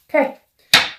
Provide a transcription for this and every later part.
Okay,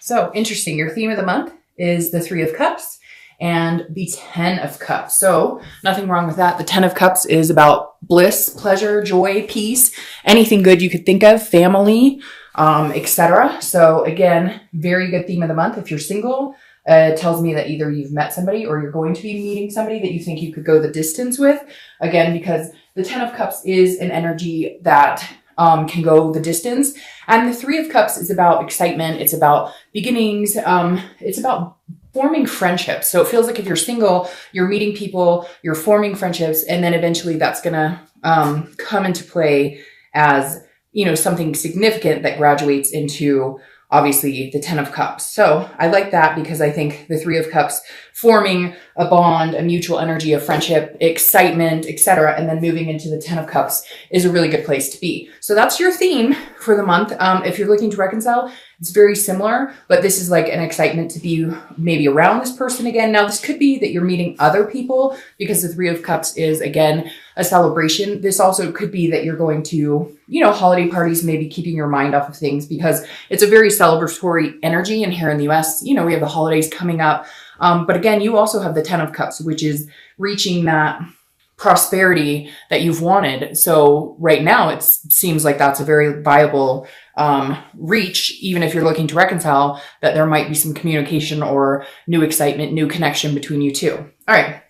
so interesting. Your theme of the month is the Three of Cups and the 10 of Cups. So nothing wrong with that. The 10 of Cups is about bliss, pleasure, joy, peace, anything good you could think of, family, etc. So again, very good theme of the month. If you're single, it tells me that either you've met somebody or you're going to be meeting somebody that you think you could go the distance with. Again, because the 10 of Cups is an energy that can go the distance. And the Three of Cups is about excitement. It's about beginnings. It's about forming friendships. So it feels like if you're single, you're meeting people, you're forming friendships, and then eventually that's going to come into play as, you know, something significant that graduates into obviously the 10 of Cups. So I like that because I think the Three of Cups forming a bond, a mutual energy of friendship, excitement, etc., and then moving into the 10 of Cups is a really good place to be. So that's your theme for the month. If you're looking to reconcile, it's very similar, but this is like an excitement to be maybe around this person again. Now, this could be that you're meeting other people because the Three of Cups is, again, a celebration. This also could be that you're going to, you know, holiday parties, maybe keeping your mind off of things because it's a very celebratory energy. And here in the US, you know, we have the holidays coming up. But again, you also have the 10 of Cups, which is reaching that prosperity that you've wanted. So right now it seems like that's a very viable reach, even if you're looking to reconcile, that there might be some communication or new excitement, new connection between you two. All right.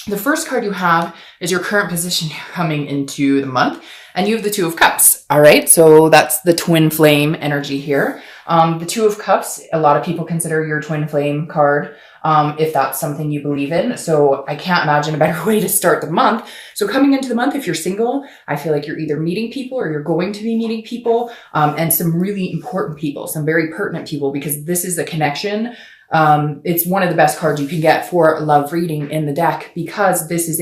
The first card you have is your current position coming into the month, and you have the Two of Cups. All right. So that's the twin flame energy here. The Two of Cups, a lot of people consider your twin flame card, if that's something you believe in. So I can't imagine a better way to start the month. So coming into the month, if you're single, I feel like you're either meeting people or you're going to be meeting people, and some really important people, some very pertinent people, because this is a connection. It's one of the best cards you can get for a love reading in the deck, because this is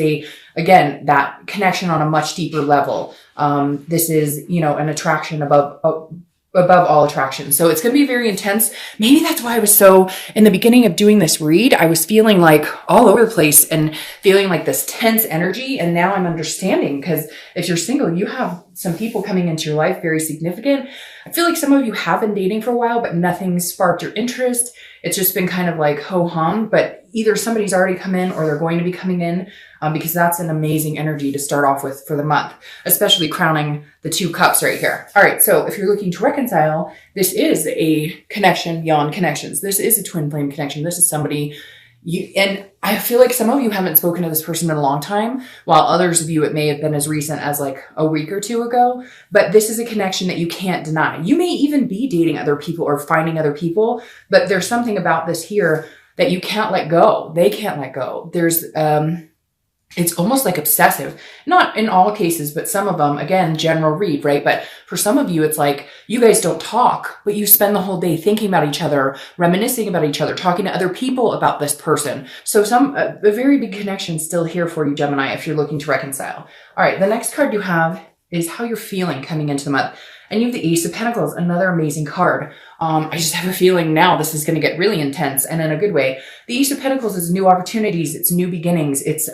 again, that connection on a much deeper level. This is, you know, an attraction above all attraction. So it's going to be very intense. Maybe that's why I was so, in the beginning of doing this read, I was feeling like all over the place and feeling like this tense energy. And now I'm understanding, because if you're single, you have some people coming into your life, very significant. I feel like some of you have been dating for a while, but nothing sparked your interest. It's just been kind of like ho-hum, but either somebody's already come in or they're going to be coming in, because that's an amazing energy to start off with for the month, especially crowning the Two Cups right here. All right. So if you're looking to reconcile, this is a connection beyond connections. This is a twin flame connection. This is somebody and I feel like some of you haven't spoken to this person in a long time, while others of you, it may have been as recent as like a week or two ago, but this is a connection that you can't deny. You may even be dating other people or finding other people, but there's something about this here that you can't let go. They can't let go. There's, it's almost like obsessive, not in all cases, but some of them, again, general read, right? But for some of you, it's like you guys don't talk, but you spend the whole day thinking about each other, reminiscing about each other, talking to other people about this person. So a very big connection still here for you, Gemini, if you're looking to reconcile. All right. The next card you have is how you're feeling coming into the month. And you have the Ace of Pentacles, another amazing card. I just have a feeling now this is going to get really intense, and in a good way. The Ace of Pentacles is new opportunities. It's new beginnings. It's,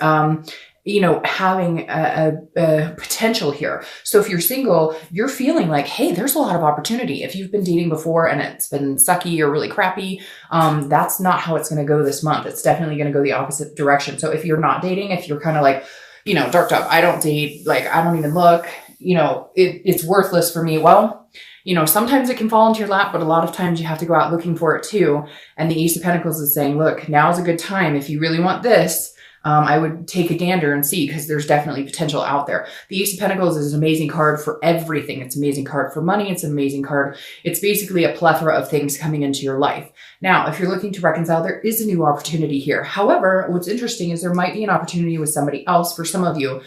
you know, having a potential here. So if you're single, you're feeling like, hey, there's a lot of opportunity. If you've been dating before and it's been sucky or really crappy, that's not how it's going to go this month. It's definitely going to go the opposite direction. So if you're not dating, if you're kind of like, you know, darked up, I don't date, like, I don't even look, you know, it's worthless for me. Well, you know, sometimes it can fall into your lap, but a lot of times you have to go out looking for it too. And the Ace of Pentacles is saying, look, now's a good time. If you really want this, I would take a gander and see, because there's definitely potential out there. The Ace of Pentacles is an amazing card for everything. It's an amazing card for money. It's an amazing card. It's basically a plethora of things coming into your life. Now, if you're looking to reconcile, there is a new opportunity here. However, what's interesting is there might be an opportunity with somebody else for some of you.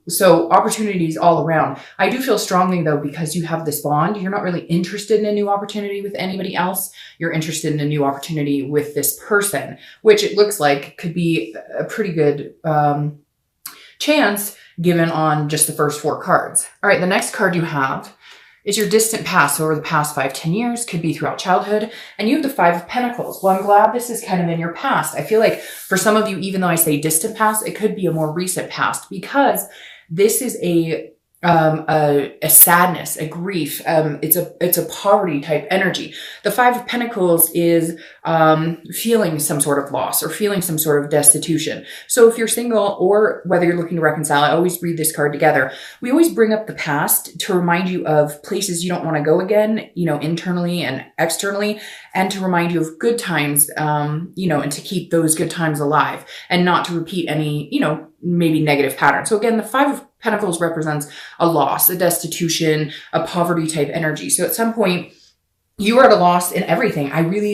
So opportunities all around. I do feel strongly though, because you have this bond, you're not really interested in a new opportunity with anybody else. You're interested in a new opportunity with this person, which it looks like could be a pretty good, chance given on just the first four cards. All right. The next card you have is your distant past. So over the past 5-10 years, could be throughout childhood. And you have the Five of Pentacles. Well, I'm glad this is kind of in your past. I feel like for some of you, even though I say distant past, it could be a more recent past, because this is a sadness, a grief. It's a poverty type energy. The Five of Pentacles is feeling some sort of loss or feeling some sort of destitution. So if you're single or whether you're looking to reconcile, I always read this card together. We always bring up the past to remind you of places you don't want to go again, internally and externally, and to remind you of good times, and to keep those good times alive and not to repeat any, maybe negative patterns. So again, the Five of Pentacles represents a loss, a destitution, a poverty type energy. So at some point, you are at a loss in everything.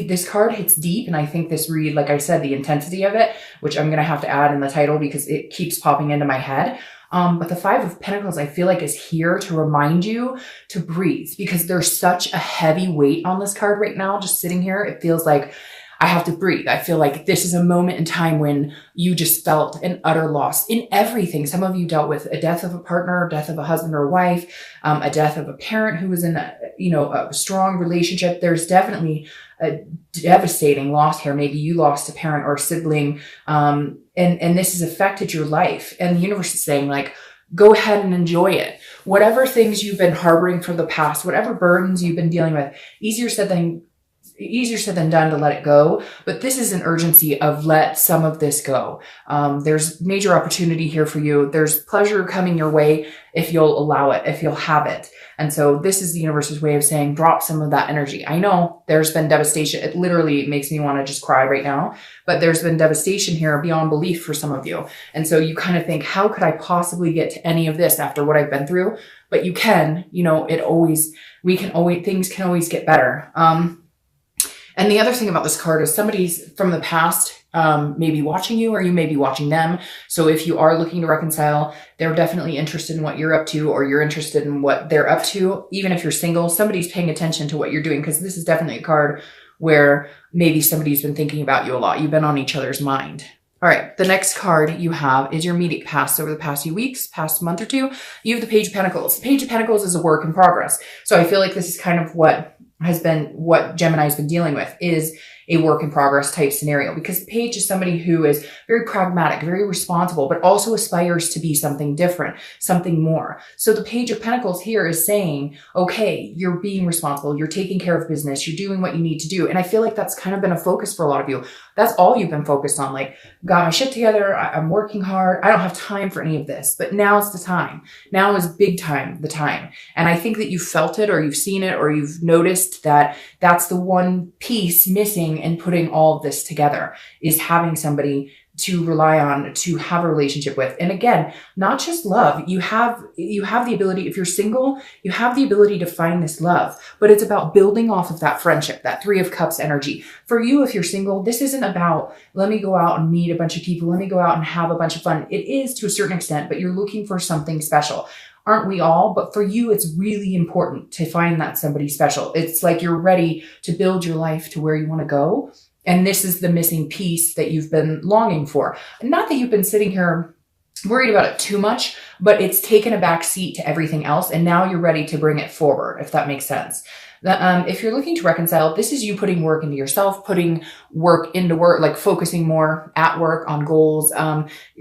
This card hits deep, and I think this read, like I said, the intensity of it, which I'm going to have to add in the title because it keeps popping into my head. But the Five of Pentacles, I feel like, is here to remind you to breathe because there's such a heavy weight on this card right now. Just sitting here, it feels like I have to breathe. I feel like this is a moment in time when you just felt an utter loss in everything. Some of you dealt with a death of a partner, death of a husband or a wife, a death of a parent who was in a strong relationship. There's definitely a devastating loss here. Maybe you lost a parent or a sibling, and this has affected your life. And the universe is saying, like, go ahead and enjoy it. Whatever things you've been harboring from the past, whatever burdens you've been dealing with, easier said than done to let it go. But this is an urgency of let some of this go. There's major opportunity here for you. There's pleasure coming your way if you'll allow it, if you'll have it. And so this is the universe's way of saying, drop some of that energy. I know there's been devastation. It literally makes me want to just cry right now, but there's been devastation here beyond belief for some of you. And so you kind of think, how could I possibly get to any of this after what I've been through? But you can, things can always get better. And the other thing about this card is somebody's from the past may be watching you or you may be watching them. So if you are looking to reconcile, they're definitely interested in what you're up to or you're interested in what they're up to. Even if you're single, somebody's paying attention to what you're doing because this is definitely a card where maybe somebody's been thinking about you a lot. You've been on each other's mind. All right, the next card you have is your immediate past. Over the past few weeks, past month or two, you have the Page of Pentacles. The Page of Pentacles is a work in progress. So I feel like this is kind of what Gemini's been dealing with is a work in progress type scenario because the Page is somebody who is very pragmatic, very responsible, but also aspires to be something different, something more. So the Page of Pentacles here is saying, okay, you're being responsible. You're taking care of business. You're doing what you need to do. And I feel like that's kind of been a focus for a lot of you. That's all you've been focused on. Like, got my shit together. I'm working hard. I don't have time for any of this, but now's the time. Now is big time, the time. And I think that you've felt it or you've seen it or you've noticed that that's the one piece missing in putting all of this together is having somebody to rely on, to have a relationship with. And again, not just love. You have the ability, if you're single, you have the ability to find this love, but it's about building off of that friendship, that Three of Cups energy. For you, if you're single, this isn't about, let me go out and meet a bunch of people. Let me go out and have a bunch of fun. It is to a certain extent, but you're looking for something special. Aren't we all? But for you, it's really important to find that somebody special. It's like you're ready to build your life to where you want to go. And this is the missing piece that you've been longing for. Not that you've been sitting here worried about it too much, but it's taken a back seat to everything else. And now you're ready to bring it forward, if that makes sense. If you're looking to reconcile, this is you putting work into yourself, putting work into work, like focusing more at work on goals.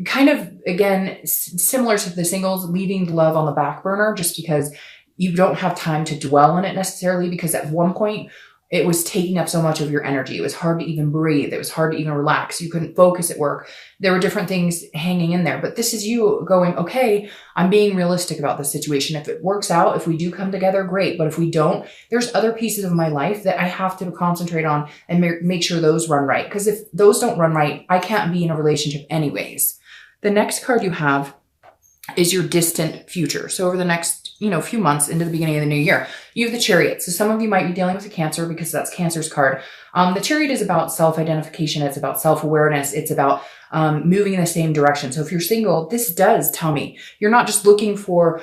Kind of, again, similar to the singles, leaving love on the back burner just because you don't have time to dwell on it necessarily because at one point, it was taking up so much of your energy. It was hard to even breathe. It was hard to even relax. You couldn't focus at work. There were different things hanging in there. But this is you going, okay, I'm being realistic about this situation. If it works out, if we do come together, great. But if we don't, there's other pieces of my life that I have to concentrate on and make sure those run right. Because if those don't run right, I can't be in a relationship anyways. The next card you have is your distant future. So over the next, few months into the beginning of the new year, you have the Chariot. So some of you might be dealing with a Cancer because that's Cancer's card. The Chariot is about self-identification. It's about self-awareness. It's about moving in the same direction. So if you're single, this does tell me you're not just looking for,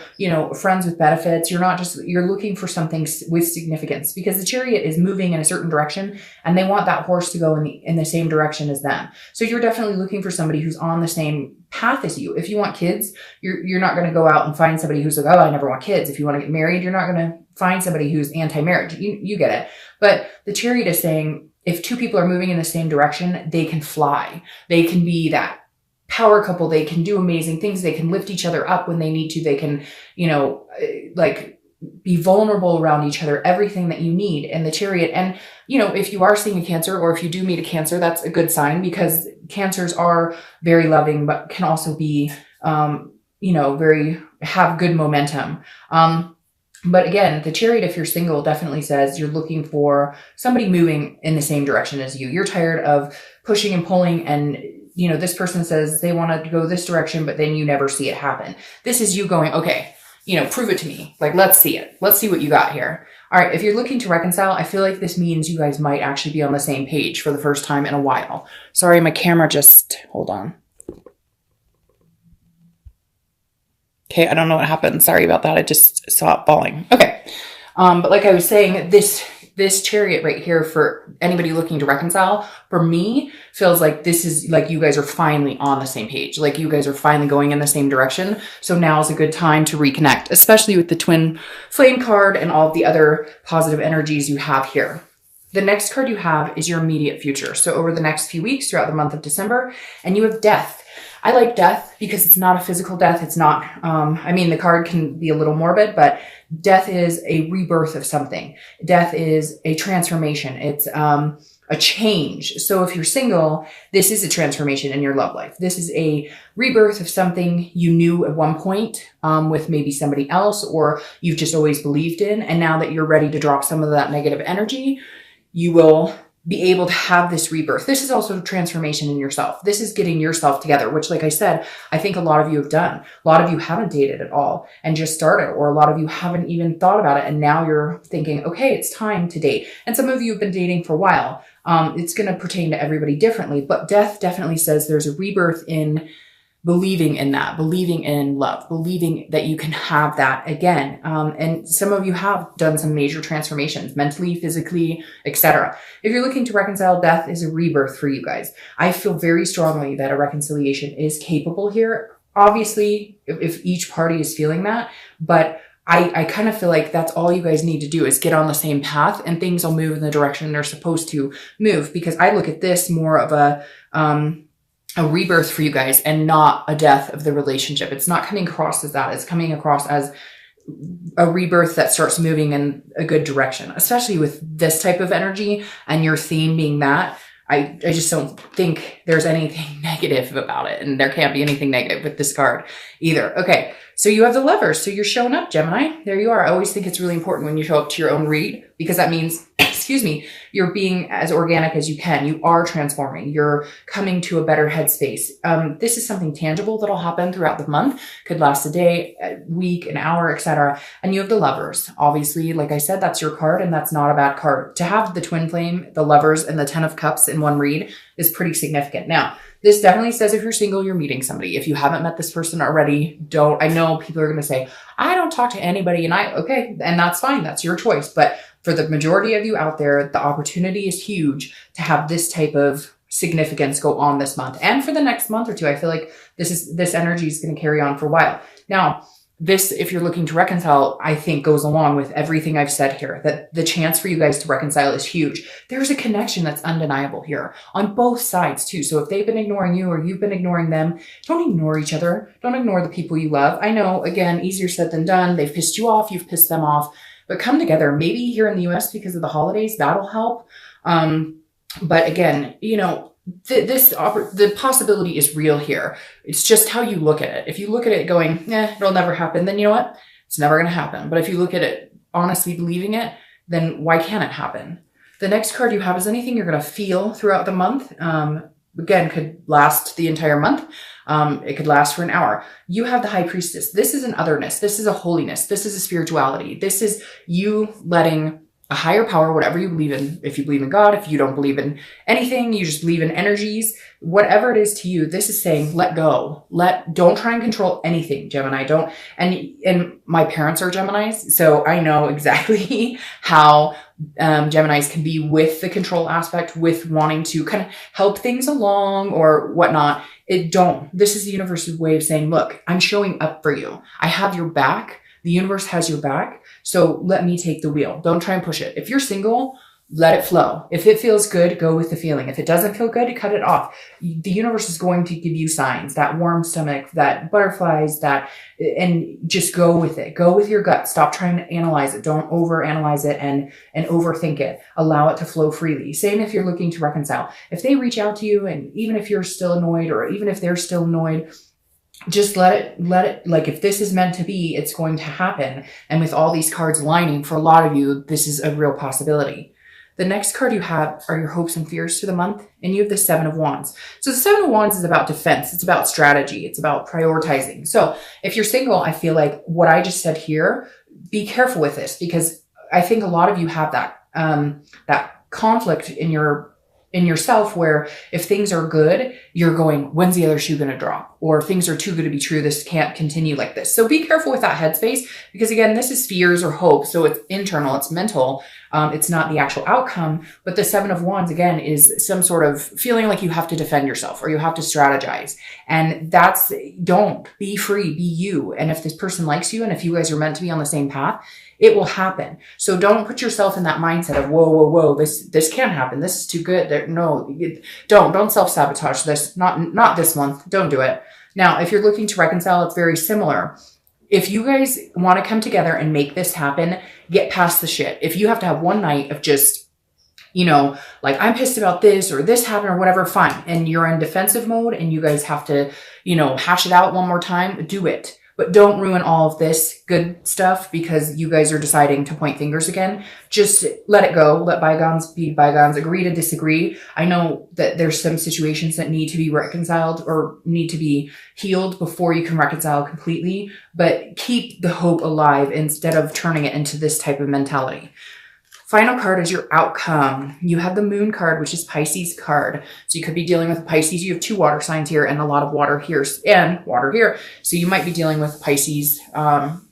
friends with benefits. You're looking for something with significance because the Chariot is moving in a certain direction and they want that horse to go in the same direction as them. So you're definitely looking for somebody who's on the same path as you. If you want kids, you're not going to go out and find somebody who's like, oh, I never want kids. If you want to get married, you're not going to find somebody who's anti-marriage. You get it. But the Chariot is saying, if two people are moving in the same direction, they can fly. They can be that power couple. They can do amazing things. They can lift each other up when they need to. They can, like be vulnerable around each other, everything that you need in the Chariot. And, if you are seeing a Cancer, or if you do meet a Cancer, that's a good sign, because Cancers are very loving, but can also be, have good momentum. But again, the Chariot, if you're single, definitely says you're looking for somebody moving in the same direction as you. You're tired of pushing and pulling, and this person says they want to go this direction, but then you never see it happen. This is you going, okay, prove it to me. Like, let's see it. Let's see what you got here. All right. If you're looking to reconcile, I feel like this means you guys might actually be on the same page for the first time in a while. Sorry, my camera hold on. Okay, I don't know what happened. Sorry about that. I just saw it falling. Okay. But like I was saying, this Chariot right here, for anybody looking to reconcile, for me, feels like this is like you guys are finally on the same page. Like you guys are finally going in the same direction. So now is a good time to reconnect, especially with the twin flame card and all of the other positive energies you have here. The next card you have is your immediate future. So over the next few weeks throughout the month of December, and you have death. I like death because it's not a physical death. It's not, the card can be a little morbid, but death is a rebirth of something. Death is a transformation. It's a change. So if you're single, this is a transformation in your love life. This is a rebirth of something you knew at one point with maybe somebody else, or you've just always believed in. And now that you're ready to drop some of that negative energy, you will be able to have this rebirth. This is also a transformation in yourself. This is getting yourself together, which, like I said, I think a lot of you have done. A lot of you haven't dated at all and just started, or a lot of you haven't even thought about it. And now you're thinking, okay, it's time to date. And some of you have been dating for a while. It's going to pertain to everybody differently, but death definitely says there's a rebirth in believing in that, believing in love, believing that you can have that again. And some of you have done some major transformations mentally, physically, etc. If you're looking to reconcile, death is a rebirth for you guys. I feel very strongly that a reconciliation is capable here. Obviously, if each party is feeling that, but I kind of feel like that's all you guys need to do is get on the same path, and things will move in the direction they're supposed to move. Because I look at this more of a rebirth for you guys and not a death of the relationship. It's not coming across as that. It's coming across as a rebirth that starts moving in a good direction, especially with this type of energy and your theme being that. I just don't think there's anything negative about it, and there can't be anything negative with this card either. Okay, so you have the Lovers. So you're showing up, Gemini. There you are. I always think it's really important when you show up to your own read, because that means, you're being as organic as you can. You are transforming. You're coming to a better headspace. This is something tangible that'll happen throughout the month. Could last a day, a week, an hour, etc. And you have the Lovers. Obviously, like I said, that's your card, and that's not a bad card. To have the twin flame, the Lovers, and the 10 of Cups in one read is pretty significant. Now, this definitely says if you're single, you're meeting somebody. If you haven't met this person already, I know people are going to say, I don't talk to anybody, and okay, and that's fine. That's your choice. But for the majority of you out there, the opportunity is huge to have this type of significance go on this month. And for the next month or two, I feel like this energy is going to carry on for a while. Now, this, if you're looking to reconcile, I think goes along with everything I've said here, that the chance for you guys to reconcile is huge. There's a connection that's undeniable here on both sides too. So if they've been ignoring you or you've been ignoring them, don't ignore each other. Don't ignore the people you love. I know, again, easier said than done. They've pissed you off. You've pissed them off. But come together. Maybe here in the US because of the holidays, that'll help. But again, the possibility is real here. It's just how you look at it. If you look at it going, it'll never happen, then you know what? It's never going to happen. But if you look at it honestly believing it, then why can't it happen? The next card you have is anything you're going to feel throughout the month. Again, could last the entire month. It could last for an hour. You have the High Priestess. This is an otherness. This is a holiness. This is a spirituality. This is you letting a higher power, whatever you believe in. If you believe in God, if you don't believe in anything, you just believe in energies, whatever it is to you, this is saying, let go. Don't try and control anything, Gemini. And my parents are Geminis, so I know exactly how Geminis can be with the control aspect, with wanting to kind of help things along or whatnot. This is the universe's way of saying, look, I'm showing up for you. I have your back. The universe has your back. So let me take the wheel. Don't try and push it. If you're single, let it flow. If it feels good, go with the feeling. If it doesn't feel good, cut it off. The universe is going to give you signs, that warm stomach, that butterflies, and just go with it. Go with your gut. Stop trying to analyze it. Don't overanalyze it and overthink it. Allow it to flow freely. Same if you're looking to reconcile. If they reach out to you, and even if you're still annoyed, or even if they're still annoyed, just let it, like, if this is meant to be, it's going to happen. And with all these cards lining, for a lot of you, this is a real possibility. The next card you have are your hopes and fears for the month, and you have the Seven of Wands. So the Seven of Wands is about defense. It's about strategy. It's about prioritizing. So if you're single, I feel like what I just said here, be careful with this, because I think a lot of you have that conflict in yourself, where if things are good, you're going, when's the other shoe going to drop? Or things are too good to be true. This can't continue like this. So be careful with that headspace, because again, this is fears or hope. So it's internal, it's mental. It's not the actual outcome. But the Seven of Wands, again, is some sort of feeling like you have to defend yourself or you have to strategize. And don't be free, be you. And if this person likes you, and if you guys are meant to be on the same path, it will happen. So don't put yourself in that mindset of, whoa, this can't happen. This is too good. No, don't self-sabotage this. Not this month. Don't do it. Now, if you're looking to reconcile, it's very similar. If you guys want to come together and make this happen, get past the shit. If you have to have one night of just, like, I'm pissed about this, or this happened, or whatever, fine. And you're in defensive mode and you guys have to, hash it out one more time, do it. But don't ruin all of this good stuff because you guys are deciding to point fingers again. Just let it go. Let bygones be bygones. Agree to disagree. I know that there's some situations that need to be reconciled or need to be healed before you can reconcile completely, but keep the hope alive instead of turning it into this type of mentality. Final card is your outcome. You have the Moon card, which is Pisces card. So you could be dealing with Pisces. You have 2 water signs here and a lot of water here and water here. So you might be dealing with Pisces,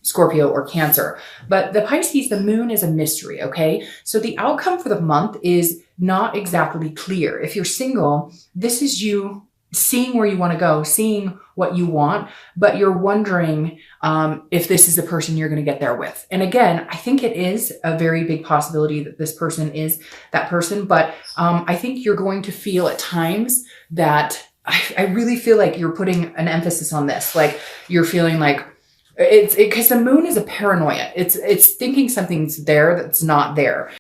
Scorpio, or Cancer. But the Pisces, the Moon is a mystery, okay? So the outcome for the month is not exactly clear. If you're single, this is you seeing where you want to go, seeing what you want, but you're wondering if this is the person you're going to get there with. And again, I think it is a very big possibility that this person is that person, but I think you're going to feel at times that I really feel like you're putting an emphasis on this. Like you're feeling like because the Moon is a paranoia. It's thinking something's there that's not there.